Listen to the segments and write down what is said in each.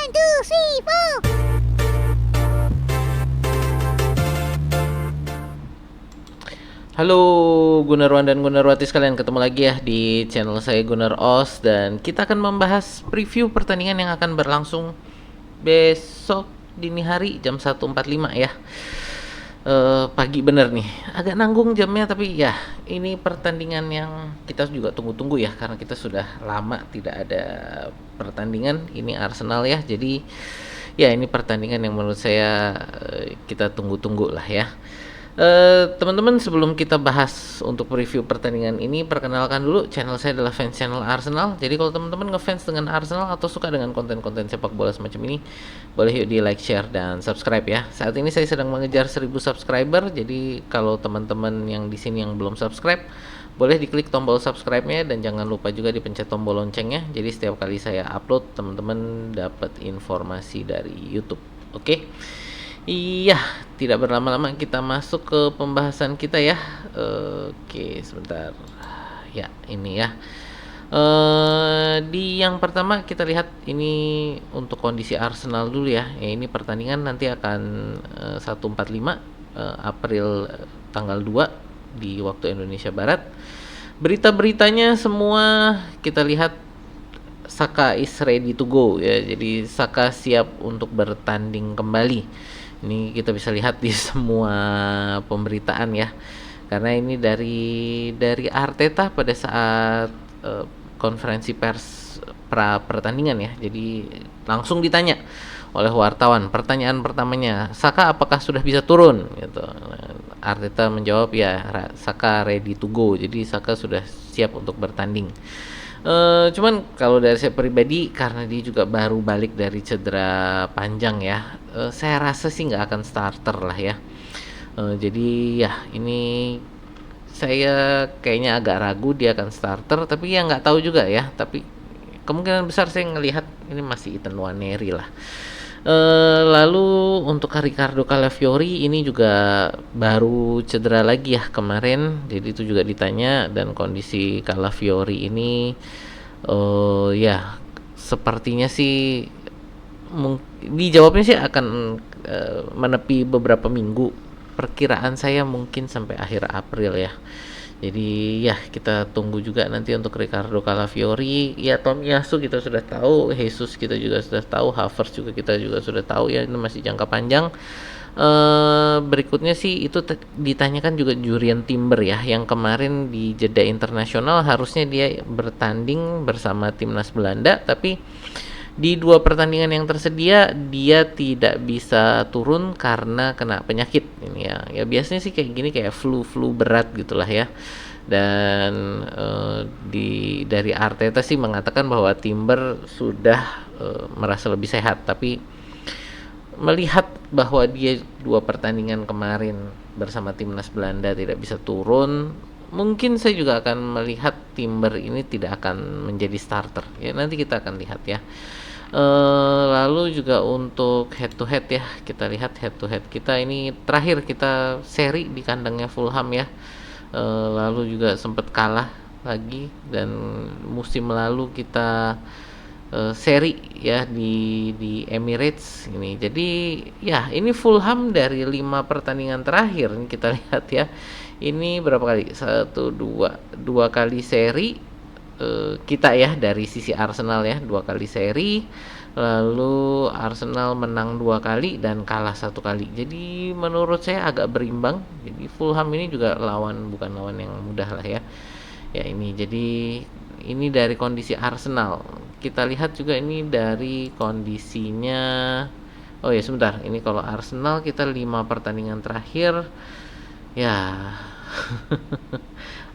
One, two, three, four. Halo Gunarwan dan Gunarwati sekalian, ketemu lagi ya di channel saya Gunar Os, dan kita akan membahas preview pertandingan yang akan berlangsung besok dini hari jam 1.45 ya. Pagi bener nih, agak nanggung jamnya, tapi ya ini pertandingan yang kita juga tunggu-tunggu ya, karena kita sudah lama tidak ada pertandingan. Ini Arsenal ya, jadi ya ini pertandingan yang menurut saya kita tunggu-tunggu lah ya. Teman-teman, sebelum kita bahas untuk review pertandingan ini, perkenalkan dulu, channel saya adalah fans channel Arsenal. Jadi kalau teman-teman ngefans dengan Arsenal atau suka dengan konten-konten sepak bola semacam ini, boleh yuk di like, share, dan subscribe ya. Saat ini saya sedang mengejar 1000 subscriber. Jadi kalau teman-teman yang di sini yang belum subscribe, boleh diklik tombol subscribe-nya, dan jangan lupa juga dipencet tombol loncengnya. Jadi setiap kali saya upload, teman-teman dapat informasi dari YouTube. Oke? Iya, tidak berlama-lama kita masuk ke pembahasan kita ya. Oke, sebentar. Ya, ini ya. Di yang pertama kita lihat ini untuk kondisi Arsenal dulu ya. Ini pertandingan nanti akan 1.45 April tanggal 2 di waktu Indonesia Barat. Berita-beritanya semua kita lihat Saka is ready to go ya. Jadi Saka siap untuk bertanding kembali. Ini kita bisa lihat di semua pemberitaan ya. Karena ini dari Arteta pada saat konferensi pers pra pertandingan ya. Jadi langsung ditanya oleh wartawan. Pertanyaan pertamanya, Saka apakah sudah bisa turun gitu. Arteta menjawab ya, Saka ready to go. Jadi Saka sudah siap untuk bertanding. Cuman kalau dari saya pribadi, karena dia juga baru balik dari cedera panjang ya, saya rasa sih nggak akan starter lah ya. Jadi ya ini saya kayaknya agak ragu dia akan starter, tapi ya nggak tahu juga ya. Tapi kemungkinan besar saya ngelihat ini masih Ethan Nwaneri lah. Lalu untuk Riccardo Calafiori ini juga baru cedera lagi ya kemarin, jadi itu juga ditanya, dan kondisi Calafiori ini ya sepertinya sih dijawabnya sih akan menepi beberapa minggu. Perkiraan saya mungkin sampai akhir April ya. Jadi ya kita tunggu juga nanti untuk Riccardo Calafiori. Ya Tomiyasu kita sudah tahu, Jesus kita juga sudah tahu, Havertz juga kita juga sudah tahu ya, ini masih jangka panjang. Berikutnya sih itu ditanyakan juga Jurriën Timber ya, yang kemarin di jeda internasional harusnya dia bertanding bersama timnas Belanda, tapi di 2 pertandingan yang tersedia dia tidak bisa turun karena kena penyakit ini ya. Ya biasanya sih kayak gini, kayak flu berat gitulah ya. Dan dari Arteta sih mengatakan bahwa Timber sudah merasa lebih sehat, tapi melihat bahwa dia 2 pertandingan kemarin bersama timnas Belanda tidak bisa turun, mungkin saya juga akan melihat Timber ini tidak akan menjadi starter. Ya nanti kita akan lihat ya. Lalu juga untuk head to head ya, kita lihat head to head kita ini terakhir kita seri di kandangnya Fulham ya. Lalu juga sempat kalah lagi, dan musim lalu kita seri ya di Emirates ini. Jadi ya ini Fulham dari 5 pertandingan terakhir ini kita lihat ya. Ini berapa kali? 2 kali seri kita ya dari sisi Arsenal ya, 2 kali seri, lalu Arsenal menang 2 kali dan kalah 1 kali. Jadi menurut saya agak berimbang. Jadi Fulham ini juga bukan lawan yang mudah lah ya. Ya ini jadi ini dari kondisi Arsenal. Kita lihat juga ini dari kondisinya. Oh ya sebentar, ini kalau Arsenal kita 5 pertandingan terakhir ya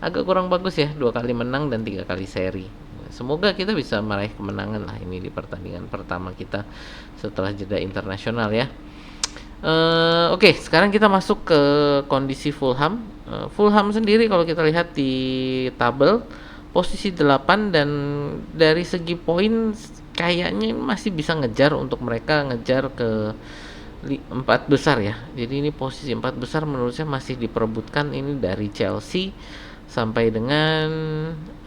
agak kurang bagus ya, 2 kali menang dan 3 kali seri. Semoga kita bisa meraih kemenangan lah ini di pertandingan pertama kita setelah jeda internasional ya. Oke, sekarang kita masuk ke kondisi Fulham. Fulham sendiri kalau kita lihat di tabel posisi 8, dan dari segi poin kayaknya masih bisa ngejar, untuk mereka ngejar ke 4 besar ya. Jadi ini posisi 4 besar menurut saya masih diperebutkan ini dari Chelsea sampai dengan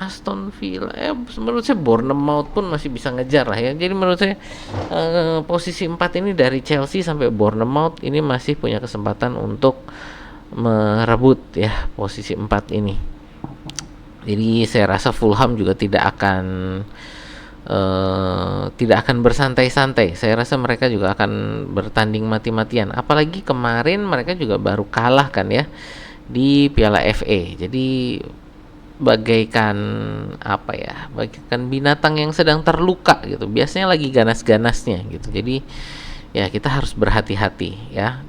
Aston Villa. Menurut saya Bournemouth pun masih bisa ngejar lah ya. Jadi menurut saya posisi 4 ini dari Chelsea sampai Bournemouth ini masih punya kesempatan untuk merebut ya posisi 4 ini. Jadi saya rasa Fulham juga tidak akan bersantai-santai. Saya rasa mereka juga akan bertanding mati-matian. Apalagi kemarin mereka juga baru kalah kan ya di Piala FA. Jadi bagaikan apa ya? Bagaikan binatang yang sedang terluka gitu. Biasanya lagi ganas-ganasnya gitu. Jadi ya kita harus berhati-hati ya.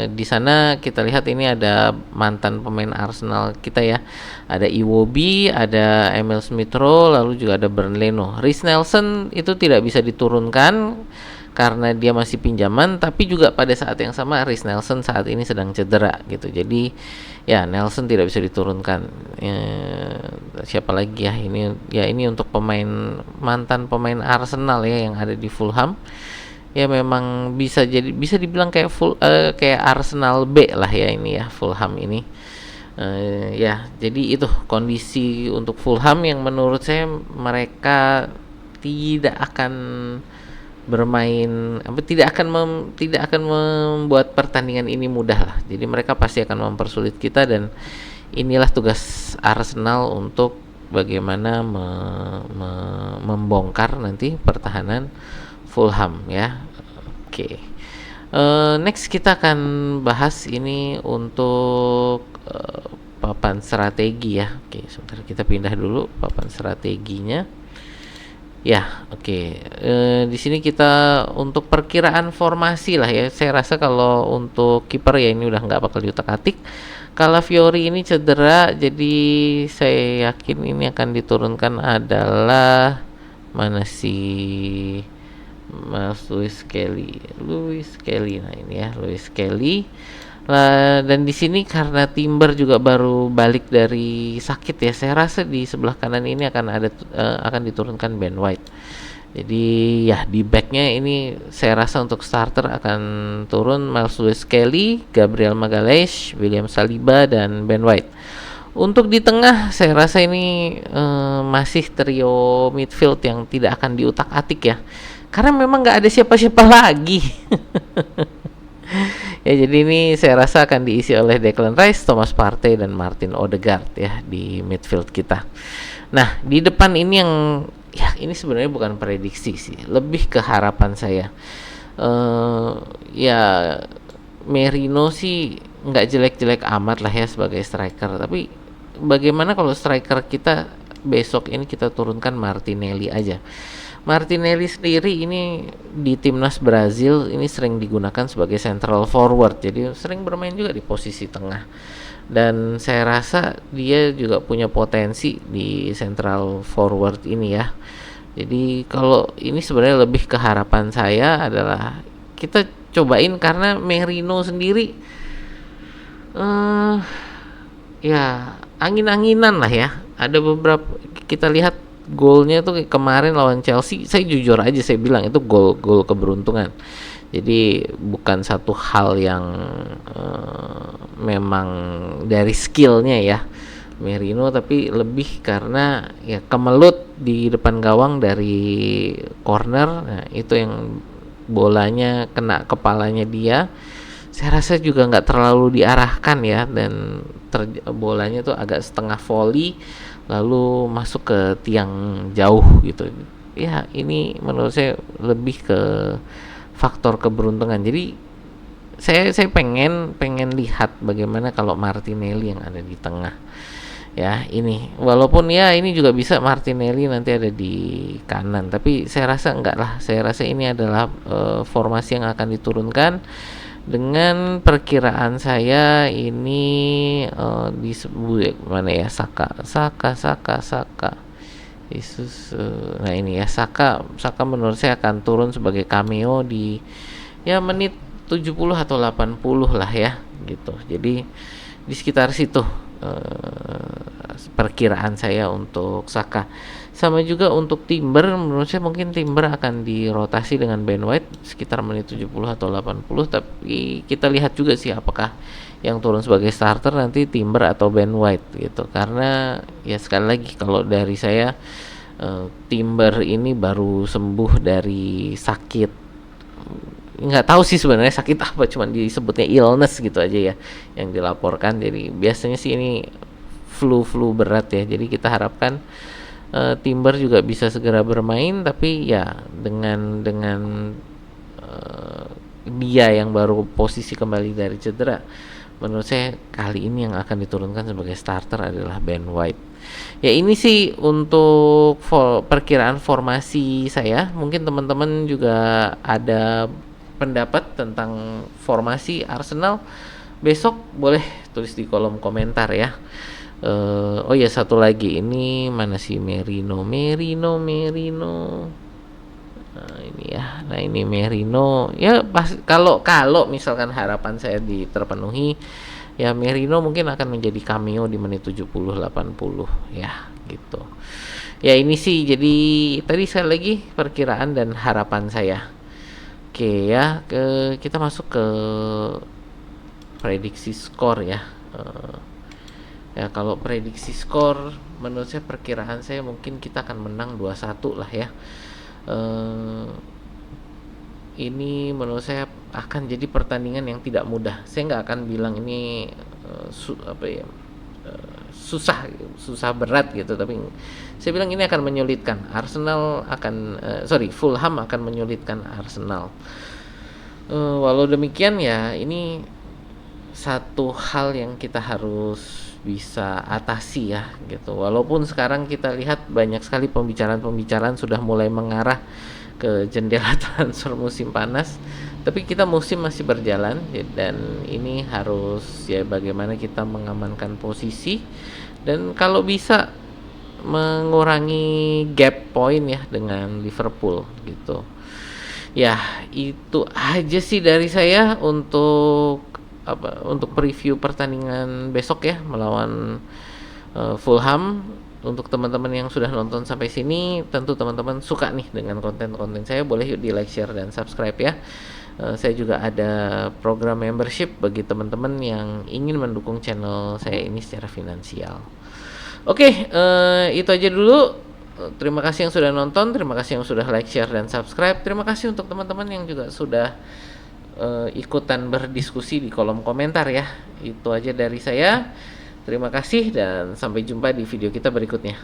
Di sana kita lihat ini ada mantan pemain Arsenal kita ya, ada Iwobi, ada Emil Smith Rowe, lalu juga ada Bernd Leno. Reiss Nelson itu tidak bisa diturunkan karena dia masih pinjaman, tapi juga pada saat yang sama Reiss Nelson saat ini sedang cedera gitu. Jadi ya Nelson tidak bisa diturunkan. Siapa lagi ya ini untuk mantan pemain Arsenal ya yang ada di Fulham. Ya memang bisa dibilang kayak Arsenal B lah ya ini ya Fulham ini. Ya jadi itu kondisi untuk Fulham yang menurut saya mereka tidak akan bermain tidak akan membuat pertandingan ini mudah lah. Jadi mereka pasti akan mempersulit kita, dan inilah tugas Arsenal untuk bagaimana membongkar nanti pertahanan Fulham ya. Oke. Next kita akan bahas ini untuk papan strategi ya. Oke, sebentar kita pindah dulu papan strateginya. Ya, oke. Di sini kita untuk perkiraan formasi lah ya. Saya rasa kalau untuk kiper ya ini udah nggak bakal diutak-atik. Calafiori ini cedera, jadi saya yakin ini akan diturunkan adalah mana sih? Louis Kelly. Nah ini ya Louis Kelly. Dan di sini karena Timber juga baru balik dari sakit ya, saya rasa di sebelah kanan ini akan diturunkan Ben White. Jadi ya di backnya ini saya rasa untuk starter akan turun Miles Louis Kelly, Gabriel Magalhaes, William Saliba, dan Ben White. Untuk di tengah saya rasa ini masih trio midfield yang tidak akan diutak-atik ya, karena memang nggak ada siapa-siapa lagi. Ya jadi ini saya rasa akan diisi oleh Declan Rice, Thomas Partey, dan Martin Odegaard ya di midfield kita. Nah di depan ini yang ya ini sebenarnya bukan prediksi sih, lebih ke harapan saya. Ya Merino sih nggak jelek-jelek amat lah ya sebagai striker, tapi bagaimana kalau striker kita besok ini kita turunkan Martinelli aja. Martinelli sendiri ini di timnas Brazil ini sering digunakan sebagai central forward, jadi sering bermain juga di posisi tengah, dan saya rasa dia juga punya potensi di central forward ini ya. Jadi kalau ini sebenarnya lebih ke harapan saya adalah kita cobain, karena Merino sendiri ya angin-anginan lah ya. Ada beberapa kita lihat golnya tuh kemarin lawan Chelsea, saya jujur aja saya bilang itu gol keberuntungan. Jadi bukan satu hal yang memang dari skillnya ya Merino, tapi lebih karena ya kemelut di depan gawang dari corner. Nah, itu yang bolanya kena kepalanya dia. Saya rasa juga nggak terlalu diarahkan ya, dan bolanya tuh agak setengah volley lalu masuk ke tiang jauh gitu. Ya ini menurut saya lebih ke faktor keberuntungan. Jadi saya pengen lihat bagaimana kalau Martinelli yang ada di tengah ya ini, walaupun ya ini juga bisa Martinelli nanti ada di kanan, tapi saya rasa enggak lah. Saya rasa ini adalah formasi yang akan diturunkan. Dengan perkiraan saya ini disebut mana ya, Saka Yesus. Nah ini ya Saka menurut saya akan turun sebagai cameo di ya menit 70 atau 80 lah ya gitu. Jadi di sekitar situ perkiraan saya untuk Saka. Sama juga untuk Timber, menurut saya mungkin Timber akan dirotasi dengan Ben White sekitar menit 70 atau 80, tapi kita lihat juga sih apakah yang turun sebagai starter nanti Timber atau Ben White gitu. Karena ya sekali lagi kalau dari saya, Timber ini baru sembuh dari sakit, nggak tahu sih sebenarnya sakit apa, cuman disebutnya illness gitu aja ya yang dilaporkan. Jadi biasanya sih ini flu berat ya, jadi kita harapkan Timber juga bisa segera bermain, tapi ya dengan dia yang baru posisi kembali dari cedera, menurut saya kali ini yang akan diturunkan sebagai starter adalah Ben White. Ya ini sih untuk perkiraan formasi saya. Mungkin teman-teman juga ada pendapat tentang formasi Arsenal besok, boleh tulis di kolom komentar ya. Oh ya, satu lagi, ini mana sih Merino. Nah ini ya, nah ini Merino ya. Pas kalau misalkan harapan saya terpenuhi, ya Merino mungkin akan menjadi cameo di menit 70-80 ya gitu. Ya ini sih, jadi tadi sekali lagi perkiraan dan harapan saya. Oke ya, kita masuk ke prediksi skor ya. Ya kalau prediksi skor, menurut saya perkiraan saya mungkin kita akan menang 2-1 lah ya. Ini menurut saya akan jadi pertandingan yang tidak mudah. Saya nggak akan bilang ini susah berat gitu, tapi saya bilang ini akan menyulitkan. Fulham akan menyulitkan Arsenal. Walau demikian ya, ini satu hal yang kita harus bisa atasi ya gitu. Walaupun sekarang kita lihat banyak sekali pembicaraan sudah mulai mengarah ke jendela transfer musim panas, tapi kita musim masih berjalan dan ini harus ya bagaimana kita mengamankan posisi dan kalau bisa mengurangi gap point ya dengan Liverpool gitu. Ya, itu aja sih dari saya untuk preview pertandingan besok ya melawan Fulham. Untuk teman-teman yang sudah nonton sampai sini, tentu teman-teman suka nih dengan konten-konten saya, boleh yuk di like, share, dan subscribe ya. Saya juga ada program membership bagi teman-teman yang ingin mendukung channel saya ini secara finansial. Oke, itu aja dulu. Terima kasih yang sudah nonton, terima kasih yang sudah like, share, dan subscribe. Terima kasih untuk teman-teman yang juga sudah ikutan berdiskusi di kolom komentar ya. Itu aja dari saya. Terima kasih dan sampai jumpa di video kita berikutnya.